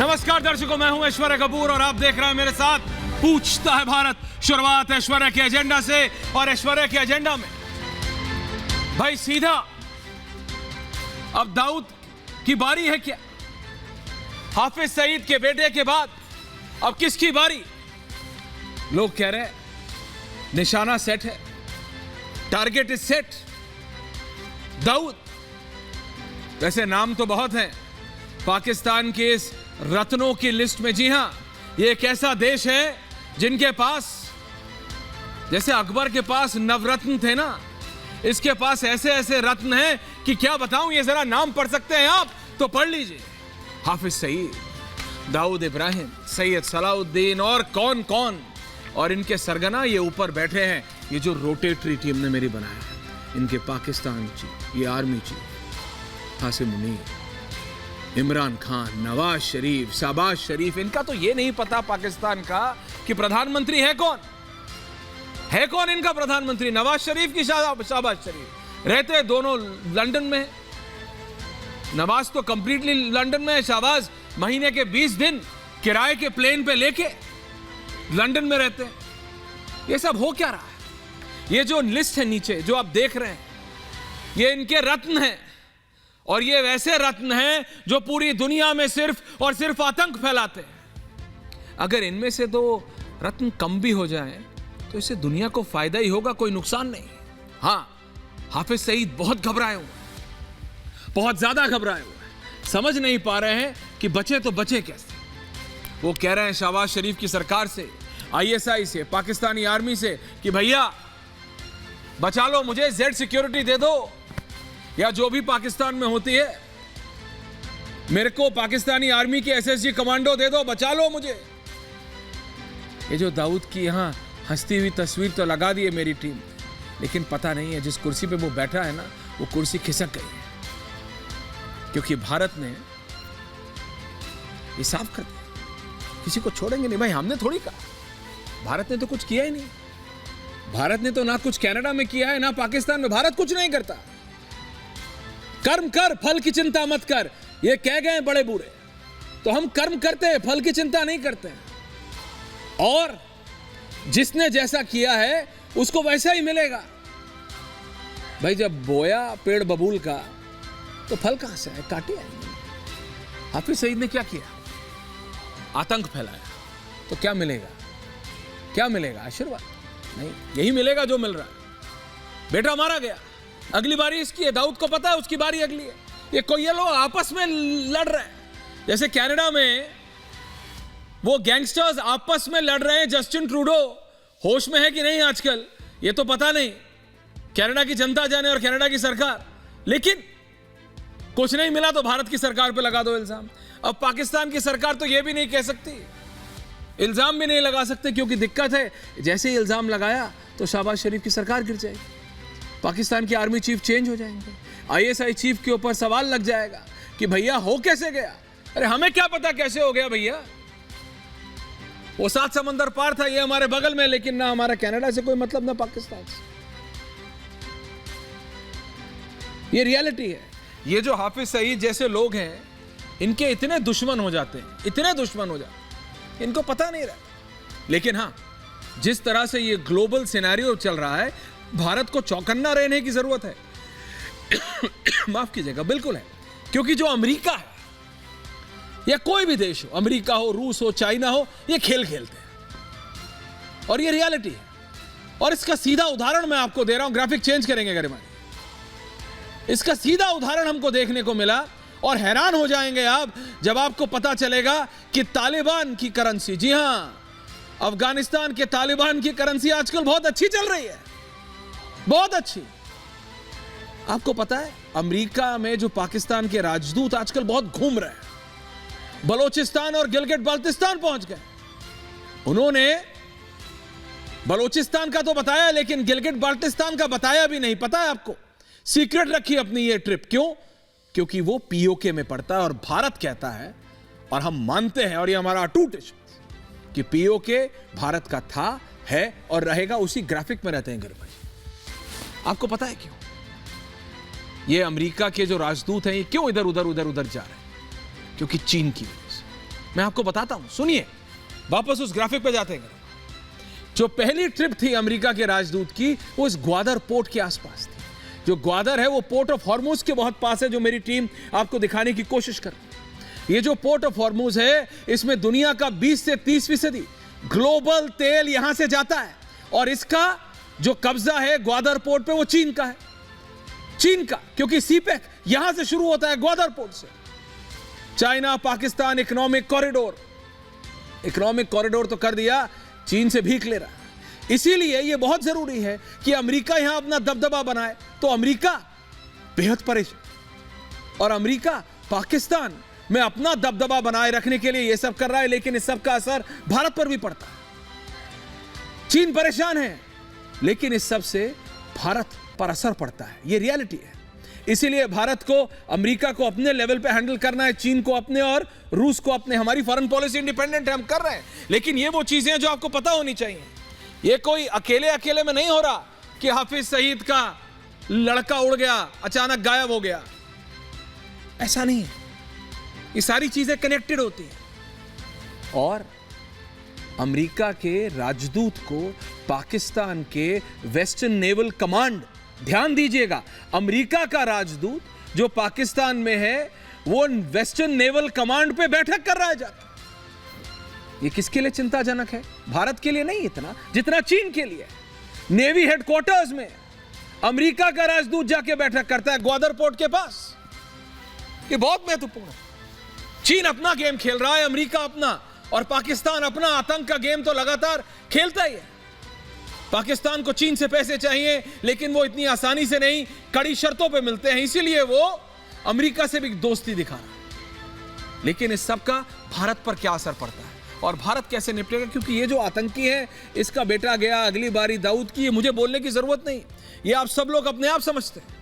नमस्कार दर्शकों, मैं हूं ऐश्वर्या कपूर और आप देख रहे हैं मेरे साथ पूछता है भारत। शुरुआत ऐश्वर्या के एजेंडा से, और ऐश्वर्या के एजेंडा में भाई सीधा अब दाऊद की बारी है क्या? हाफिज सईद के बेटे के बाद अब किसकी बारी? लोग कह रहे हैं निशाना सेट है, टारगेट इज सेट, दाऊद। वैसे नाम तो बहुत हैं पाकिस्तान के इस रत्नों की लिस्ट में। जी हां, ये एक ऐसा देश है जिनके पास, जैसे अकबर के पास नवरत्न थे ना, इसके पास ऐसे ऐसे रत्न हैं कि क्या बताऊं। ये जरा नाम पढ़ सकते हैं आप तो पढ़ लीजिए। हाफिज सईद, दाऊद इब्राहिम, सैयद सलाउद्दीन और कौन कौन। और इनके सरगना ये ऊपर बैठे हैं, ये जो रोटेटरी टीम ने मेरी बनाया है, इनके पाकिस्तान चीफ, ये आर्मी चीफ हासिम मुनीर, इमरान खान, नवाज शरीफ, शहबाज शरीफ। इनका तो ये नहीं पता पाकिस्तान का कि प्रधानमंत्री है कौन। है कौन इनका प्रधानमंत्री? नवाज शरीफ की शहबाज शरीफ। रहते दोनों लंदन में। नवाज तो कंप्लीटली लंदन में है, शहबाज महीने के 20 दिन किराए के प्लेन पे लेके लंदन में रहते हैं। ये सब हो क्या रहा है? ये जो लिस्ट है नीचे जो आप देख रहे हैं, ये इनके रत्न हैं। और ये वैसे रत्न हैं जो पूरी दुनिया में सिर्फ और सिर्फ आतंक फैलाते हैं। अगर इनमें से दो रत्न कम भी हो जाएं तो इससे दुनिया को फायदा ही होगा, कोई नुकसान नहीं। हां, हाफिज सईद बहुत घबराए हुए, बहुत ज्यादा घबराए हुए, समझ नहीं पा रहे हैं कि बचे तो बचे कैसे। वो कह रहे हैं शहबाज शरीफ की सरकार से, आईएसआई से, पाकिस्तानी आर्मी से कि भैया बचा लो मुझे, जेड सिक्योरिटी दे दो, या जो भी पाकिस्तान में होती है, मेरे को पाकिस्तानी आर्मी के एसएसजी कमांडो दे दो, बचा लो मुझे। ये जो दाऊद की यहां हंसती हुई तस्वीर तो लगा दी है मेरी टीम, लेकिन पता नहीं है जिस कुर्सी पे वो बैठा है ना, वो कुर्सी खिसक गई है। क्योंकि भारत ने ये साफ कर दिया, किसी को छोड़ेंगे नहीं। भाई हमने थोड़ी कहा, भारत ने तो कुछ किया ही नहीं। भारत ने तो ना कुछ कनाडा में किया है, ना पाकिस्तान में। भारत कुछ नहीं करता। कर्म कर, फल की चिंता मत कर, ये कह गए बड़े बूढ़े। तो हम कर्म करते हैं, फल की चिंता नहीं करते हैं। और जिसने जैसा किया है उसको वैसा ही मिलेगा। भाई जब बोया पेड़ बबूल का तो फल कहां से आए? काटे आएंगे। हाफिज सईद ने क्या किया? आतंक फैलाया। तो क्या मिलेगा? क्या मिलेगा? आशीर्वाद नहीं, यही मिलेगा जो मिल रहा है। बेटा मारा गया, अगली बारी इसकी है। दाऊद को पता है उसकी बारी अगली है। ये कोई ये लोग आपस में लड़ रहे हैं, जैसे कनाडा में वो गैंगस्टर्स आपस में लड़ रहे हैं। जस्टिन ट्रूडो होश में है कि नहीं आजकल ये तो पता नहीं, कनाडा की जनता जाने और कनाडा की सरकार। लेकिन कुछ नहीं मिला तो भारत की सरकार पे लगा दो इल्जाम। अब पाकिस्तान की सरकार तो ये भी नहीं कह सकती, इल्जाम भी नहीं लगा सकते, क्योंकि दिक्कत है, जैसे ही इल्जाम लगाया तो शहबाज शरीफ की सरकार गिर जाएगी, पाकिस्तान के आर्मी चीफ चेंज हो जाएंगे, आईएसआई चीफ के ऊपर सवाल लग जाएगा कि भैया हो कैसे गया। अरे हमें क्या पता कैसे हो गया भैया, वो 7 समंदर पार था, ये हमारे बगल में। लेकिन ना हमारा कनाडा से कोई मतलब, ना पाकिस्तान से। ये रियलिटी है। ये जो हाफिज सईद जैसे लोग हैं, इनके इतने दुश्मन हो जाते हैं, इतने दुश्मन हो जाते हैं, इनको पता नहीं रहता। लेकिन हां, जिस तरह से ये ग्लोबल सिनेरियो चल रहा है, भारत को चौकन्ना रहने की जरूरत है। माफ कीजिएगा, बिल्कुल है। क्योंकि जो अमेरिका है या कोई भी देश हो, अमेरिका हो, रूस हो, चाइना हो, ये खेल खेलते हैं और ये रियलिटी है। और इसका सीधा उदाहरण मैं आपको दे रहा हूं। ग्राफिक चेंज करेंगे गरिमानी। इसका सीधा उदाहरण हमको देखने को मिला और हैरान हो जाएंगे आप जब आपको पता चलेगा कि तालिबान की करेंसी, जी हां, अफगानिस्तान के तालिबान की करेंसी आजकल बहुत अच्छी चल रही है, बहुत अच्छी। आपको पता है अमेरिका में जो पाकिस्तान के राजदूत आजकल बहुत घूम रहे हैं, बलोचिस्तान और गिलगिट बाल्टिस्तान पहुंच गए। उन्होंने बलोचिस्तान का तो बताया, लेकिन गिलगिट बाल्टिस्तान का बताया भी नहीं। पता है आपको, सीक्रेट रखी अपनी ये ट्रिप। क्यों? क्योंकि वो पीओके में पड़ता है और भारत कहता है, और हम मानते हैं, और ये हमारा अटूट विश्वास, कि पीओके भारत का था, है और रहेगा। उसी ग्राफिक में रहते हैं घर भाई। आपको पता है क्यों? ये अमेरिका के जो राजदूत हैं, ये क्यों इधर उधर जा रहे हैं? क्योंकि चीन की वजह से। मैं आपको बताता हूं, सुनिए, वापस उस ग्राफिक पे जाते हैं। जो पहली ट्रिप थी अमेरिका के राजदूत की, वो इस ग्वादर पोर्ट के आसपास थी। जो ग्वादर है वो पोर्ट ऑफ हॉर्मुज के बहुत पास है, जो मेरी टीम आपको दिखाने की कोशिश कर रही है। ये जो पोर्ट ऑफ हॉर्मुज है, इसमें दुनिया का 20 से 30% ग्लोबल तेल यहां से जाता है, और इसका जो कब्जा है ग्वादर पोर्ट पे, वो चीन का है। चीन का, क्योंकि सीपेक यहां से शुरू होता है, ग्वादर पोर्ट से। चाइना पाकिस्तान इकोनॉमिक कॉरिडोर तो कर दिया, चीन से भीख ले रहा है। इसीलिए यह बहुत जरूरी है कि अमेरिका यहां अपना दबदबा बनाए। तो अमेरिका बेहद परेशान, और अमेरिका पाकिस्तान में अपना दबदबा बनाए रखने के लिए यह सब कर रहा है, लेकिन इस सब का असर भारत पर भी पड़ता है। चीन परेशान है, लेकिन इस सब से भारत पर असर पड़ता है, यह रियलिटी है। इसीलिए भारत को अमेरिका को अपने लेवल पे हैंडल करना है, चीन को अपने और रूस को अपने। हमारी फॉरेन पॉलिसी इंडिपेंडेंट है, हम कर रहे हैं, लेकिन ये वो चीजें जो आपको पता होनी चाहिए। ये कोई अकेले में नहीं हो रहा कि हाफिज सईद का लड़का उड़ गया, अचानक गायब हो गया, ऐसा नहीं है। ये सारी चीजें कनेक्टेड होती हैं। और अमेरिका के राजदूत को पाकिस्तान के वेस्टर्न नेवल कमांड, ध्यान दीजिएगा, अमेरिका का राजदूत जो पाकिस्तान में है, वो वेस्टर्न नेवल कमांड पे बैठक कर रहा है जाकर। ये किसके लिए चिंताजनक है? भारत के लिए नहीं इतना जितना चीन के लिए। नेवी हेडक्वार्टर्स में अमेरिका का राजदूत जाके बैठक करता है ग्वादर पोर्ट के पास। ये बहुत महत्वपूर्ण है। चीन अपना गेम खेल रहा है, अमेरिका अपना, और पाकिस्तान अपना आतंक का गेम तो लगातार खेलता ही है। पाकिस्तान को चीन से पैसे चाहिए, लेकिन वो इतनी आसानी से नहीं, कड़ी शर्तों पे मिलते हैं, इसीलिए वो अमेरिका से भी दोस्ती दिखा रहा है। लेकिन इस सब का भारत पर क्या असर पड़ता है और भारत कैसे निपटेगा? क्योंकि ये जो आतंकी है, इसका बेटा गया, अगली बारी दाऊद की, ये मुझे बोलने की जरूरत नहीं, ये आप सब लोग अपने आप समझते हैं।